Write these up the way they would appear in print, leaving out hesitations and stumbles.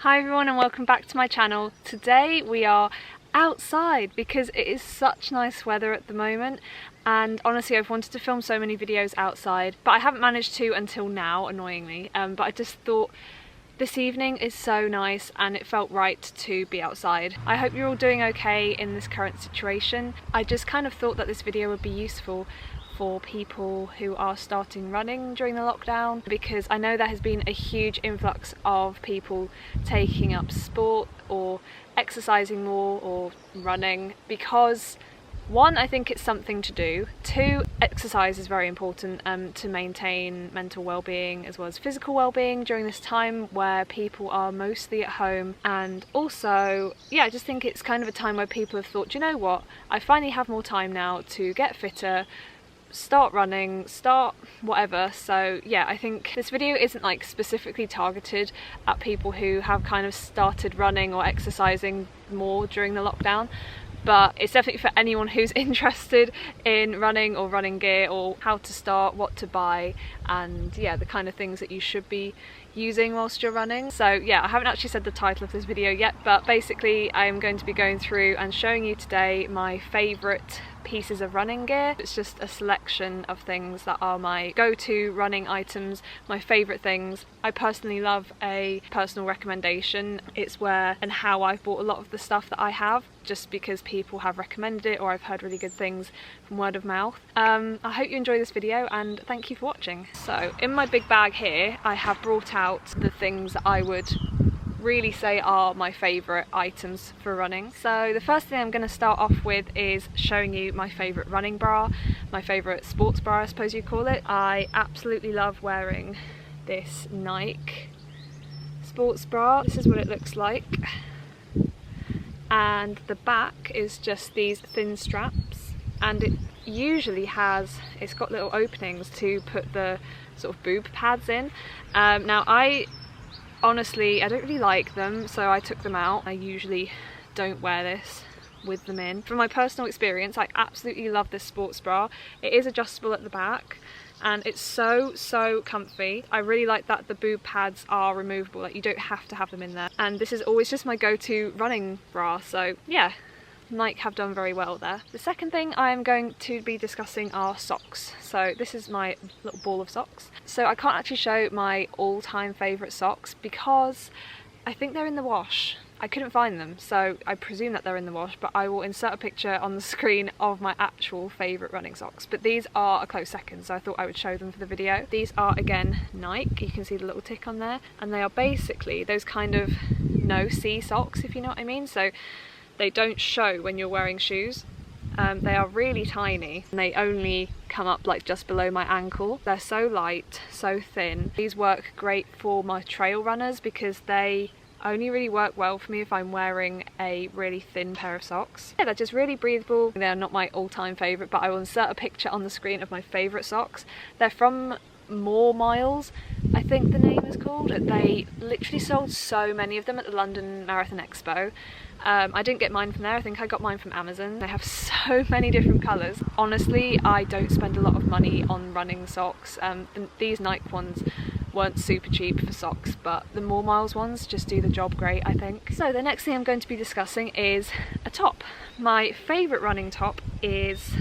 Hi everyone and welcome back to my channel. Today we are outside because it is such nice weather at the moment, and honestly I've wanted to film so many videos outside but I haven't managed to until now, annoyingly, but I just thought this evening is so nice and it felt right to be outside. I hope you're all doing okay in this current situation. I just kind of thought that this video would be useful for people who are starting running during the lockdown, because I know there has been a huge influx of people taking up sport or exercising more or running because one, I think it's something to do. Two, exercise is very important to maintain mental well-being as well as physical well-being during this time where people are mostly at home. And also, yeah, I just think it's kind of a time where people have thought, you know what, I finally have more time now to get fitter, start running, start whatever. So yeah, I think this video isn't like specifically targeted at people who have kind of started running or exercising more during the lockdown, but it's definitely for anyone who's interested in running or running gear or how to start, what to buy, and yeah, the kind of things that you should be using whilst you're running. So yeah, I haven't actually said the title of this video yet, but basically I'm going to be going through and showing you today my favourite pieces of running gear. It's just a selection of things that are my go-to running items, my favourite things. I personally love a personal recommendation. It's where and how I've bought a lot of the stuff that I have, just because people have recommended it or I've heard really good things from word of mouth. I hope you enjoy this video and thank you for watching. So in my big bag here I have brought out the things that I would really say are my favourite items for running. So the first thing I'm going to start off with is showing you my favourite running bra, my favourite sports bra I suppose you call it. I absolutely love wearing this Nike sports bra. This is what it looks like, and the back is just these thin straps, and it usually has, it's got little openings to put the sort of boob pads in. Now honestly, I don't really like them, so I took them out. I usually don't wear this with them in. From my personal experience, I absolutely love this sports bra. It is adjustable at the back and it's so comfy. I really like that the boob pads are removable, like you don't have to have them in there. And this is always just my go-to running bra, so yeah, Nike have done very well there. The second thing I'm going to be discussing are socks. So this is my little ball of socks. So I can't actually show my all-time favourite socks because I think they're in the wash. I couldn't find them, so I presume that they're in the wash, but I will insert a picture on the screen of my actual favourite running socks. But these are a close second, so I thought I would show them for the video. These are again Nike, you can see the little tick on there, and they are basically those kind of no-see socks, if you know what I mean. So they don't show when you're wearing shoes. They are really tiny and they only come up like just below my ankle. They're so light, so thin. These work great for my trail runners because they only really work well for me if I'm wearing a really thin pair of socks. Yeah, they're just really breathable. They're not my all-time favourite, but I will insert a picture on the screen of my favourite socks. They're from More Miles, I think the name is called. They literally sold so many of them at the London Marathon Expo. I didn't get mine from there, I think I got mine from Amazon. They have so many different colours. Honestly, I don't spend a lot of money on running socks. These Nike ones weren't super cheap for socks, but the More Miles ones just do the job great, I think. So the next thing I'm going to be discussing is a top. My favourite running top is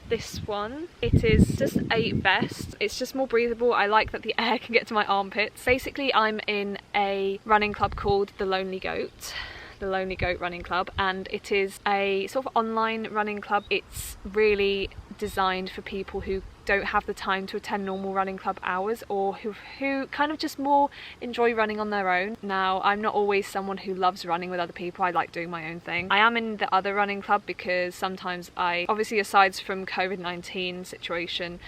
this one. It is just a vest. It's just more breathable. I like that the air can get to my armpits. Basically, I'm in a running club called the Lonely Goat Running Club, and it is a sort of online running club. It's really designed for people who don't have the time to attend normal running club hours, or who kind of just more enjoy running on their own. Now, I'm not always someone who loves running with other people. I like doing my own thing. I am in the other running club because sometimes obviously aside from COVID-19 situation,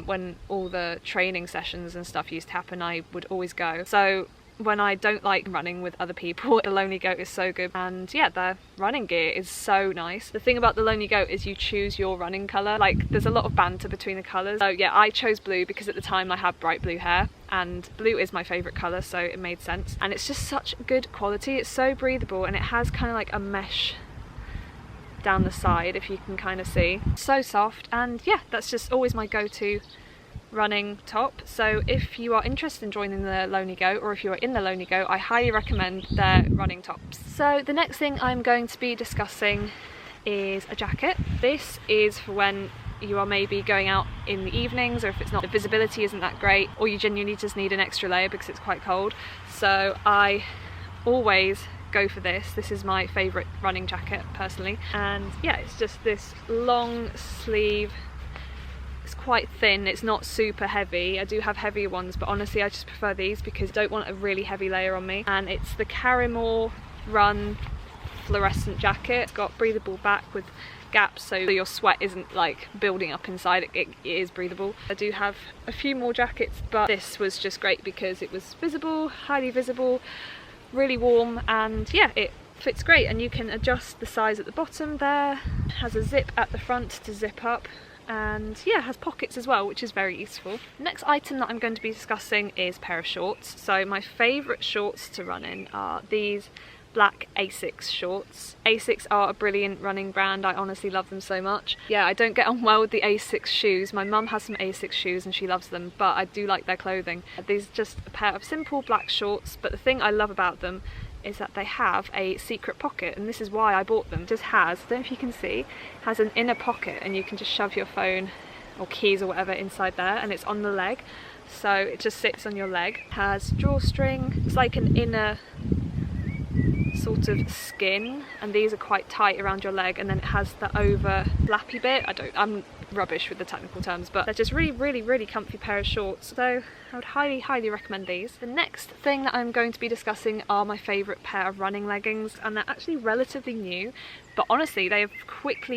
when all the training sessions and stuff used to happen, I would always go. So when I don't like running with other people, the Lonely Goat is so good, and yeah, their running gear is so nice. The thing about the Lonely Goat is you choose your running colour. Like, there's a lot of banter between the colours. So yeah, I chose blue because at the time I had bright blue hair, and blue is my favourite colour, so it made sense. And it's just such good quality. It's so breathable, and it has kind of like a mesh down the side, if you can kind of see. So soft, and yeah, that's just always my go-to running top. So if you are interested in joining the Lonely Goat, or if you are in the Lonely Goat, I highly recommend their running tops. So the next thing I'm going to be discussing is a jacket. This is for when you are maybe going out in the evenings, or if it's not, the visibility isn't that great, or you genuinely just need an extra layer because it's quite cold. So I always go for this. This is my favourite running jacket personally, and yeah, it's just this long sleeve. It's quite thin, it's not super heavy. I do have heavier ones, but honestly I just prefer these because I don't want a really heavy layer on me. And it's the Karrimor Run fluorescent jacket. It's got breathable back with gaps so your sweat isn't like building up inside. It is breathable. I do have a few more jackets, but this was just great because it was visible, highly visible, really warm, and yeah, it fits great. And you can adjust the size at the bottom there. It has a zip at the front to zip up, and yeah, it has pockets as well, which is very useful. Next item that I'm going to be discussing is a pair of shorts. So my favourite shorts to run in are these black Asics shorts. Asics are a brilliant running brand. I honestly love them so much. Yeah, I don't get on well with the Asics shoes. My mum has some Asics shoes and she loves them, but I do like their clothing. These are just a pair of simple black shorts, but the thing I love about them is that they have a secret pocket, and this is why I bought them. It just has, I don't know if you can see, has an inner pocket, and you can just shove your phone or keys or whatever inside there, and it's on the leg, so it just sits on your leg. It has drawstring. It's like an inner sort of skin, and these are quite tight around your leg, and then it has the over flappy bit. I'm rubbish with the technical terms, but they're just really comfy pair of shorts, so I would highly recommend these. The next thing that I'm going to be discussing are my favourite pair of running leggings, and they're actually relatively new, but honestly they have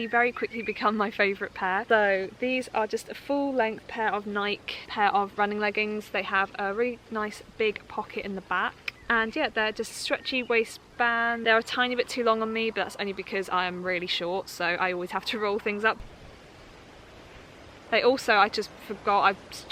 very quickly become my favourite pair. So these are just a full length pair of Nike pair of running leggings. They have a really nice big pocket in the back, and yeah, they're just stretchy waistband. They're a tiny bit too long on me, but that's only because I am really short, so I always have to roll things up. They also, I just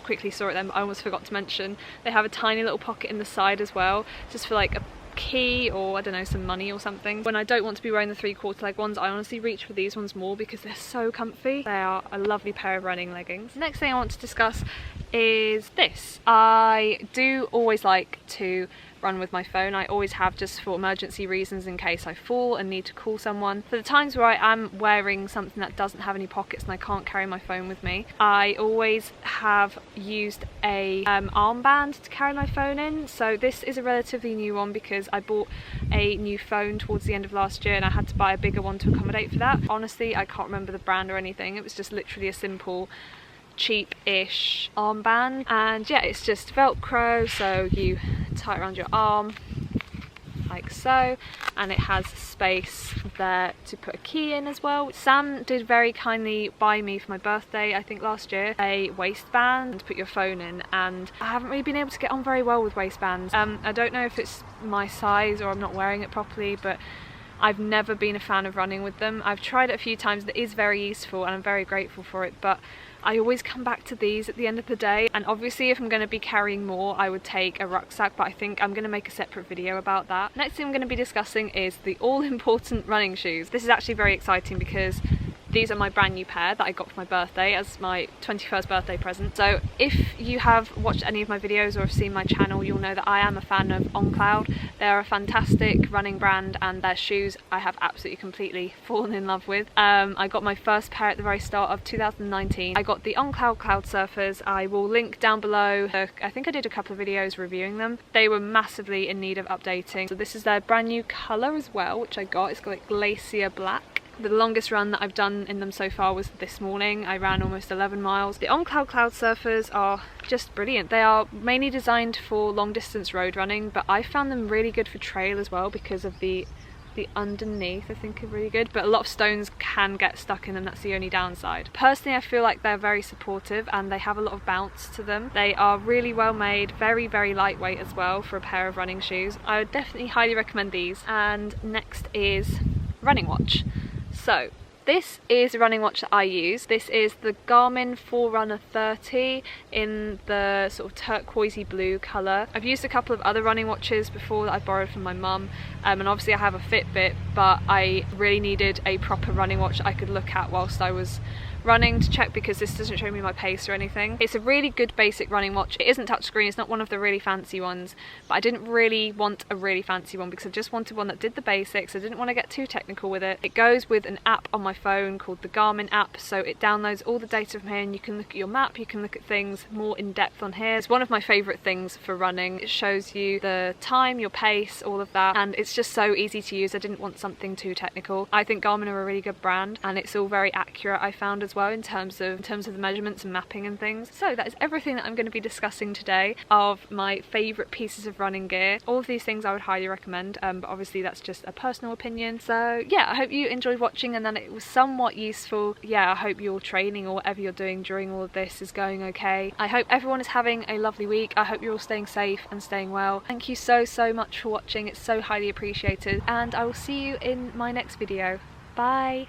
quickly saw it then, but I almost forgot to mention, they have a tiny little pocket in the side as well, just for like a key or I don't know, some money or something. When I don't want to be wearing the 3/4 leg ones, I honestly reach for these ones more because they're so comfy. They are a lovely pair of running leggings. Next thing I want to discuss is this. I do always like to run with my phone. I always have, just for emergency reasons, in case I fall and need to call someone. For the times where I am wearing something that doesn't have any pockets and I can't carry my phone with me, I always have used a armband to carry my phone in. So this is a relatively new one because I bought a new phone towards the end of last year and I had to buy a bigger one to accommodate for that. Honestly, I can't remember the brand or anything. It was just literally a simple cheap-ish armband, and yeah, it's just Velcro, so you tie it around your arm like so, and it has space there to put a key in as well. Sam did very kindly buy me for my birthday, I think last year, a waistband to put your phone in, and I haven't really been able to get on very well with waistbands. I don't know if it's my size or I'm not wearing it properly, but I've never been a fan of running with them. I've tried it a few times. It is very useful and I'm very grateful for it, but I always come back to these at the end of the day. And obviously if I'm going to be carrying more, I would take a rucksack, but I think I'm going to make a separate video about that. Next thing I'm going to be discussing is the all-important running shoes. This is actually very exciting because these are my brand new pair that I got for my birthday as my 21st birthday present. So if you have watched any of my videos or have seen my channel, you'll know that I am a fan of On Cloud. They're a fantastic running brand and their shoes I have absolutely completely fallen in love with. I got my first pair at the very start of 2019. I got the On Cloud Cloudsurfers. I will link down below. I think I did a couple of videos reviewing them. They were massively in need of updating. So this is their brand new colour as well, which I got. It's got like glacier black. The longest run that I've done in them so far was this morning. I ran almost 11 miles. The On Cloud Cloudsurfers are just brilliant. They are mainly designed for long distance road running, but I found them really good for trail as well because of the underneath, I think, are really good, but a lot of stones can get stuck in them. That's the only downside. Personally, I feel like they're very supportive and they have a lot of bounce to them. They are really well made, very lightweight as well for a pair of running shoes. I would definitely highly recommend these. And next is running watch. So this is a running watch that I use. This is the Garmin Forerunner 30 in the sort of turquoisey blue colour. I've used a couple of other running watches before that I borrowed from my mum, and obviously I have a Fitbit, but I really needed a proper running watch I could look at whilst I was running to check, because this doesn't show me my pace or anything. It's a really good basic running watch. It isn't touchscreen, it's not one of the really fancy ones, but I didn't really want a really fancy one because I just wanted one that did the basics. I didn't want to get too technical with it. It goes with an app on my phone called the Garmin app, so it downloads all the data from here and you can look at your map, you can look at things more in depth on here. It's one of my favourite things for running. It shows you the time, your pace, all of that, and it's just so easy to use. I didn't want something too technical. I think Garmin are a really good brand, and it's all very accurate, I found, as well in terms of the measurements and mapping and things. So that is everything that I'm going to be discussing today of my favourite pieces of running gear. All of these things I would highly recommend, but obviously that's just a personal opinion. So yeah, I hope you enjoyed watching and that it was somewhat useful. Yeah, I hope your training or whatever you're doing during all of this is going okay. I hope everyone is having a lovely week. I hope you're all staying safe and staying well. Thank you so much for watching. It's so highly appreciated, and I will see you in my next video. Bye!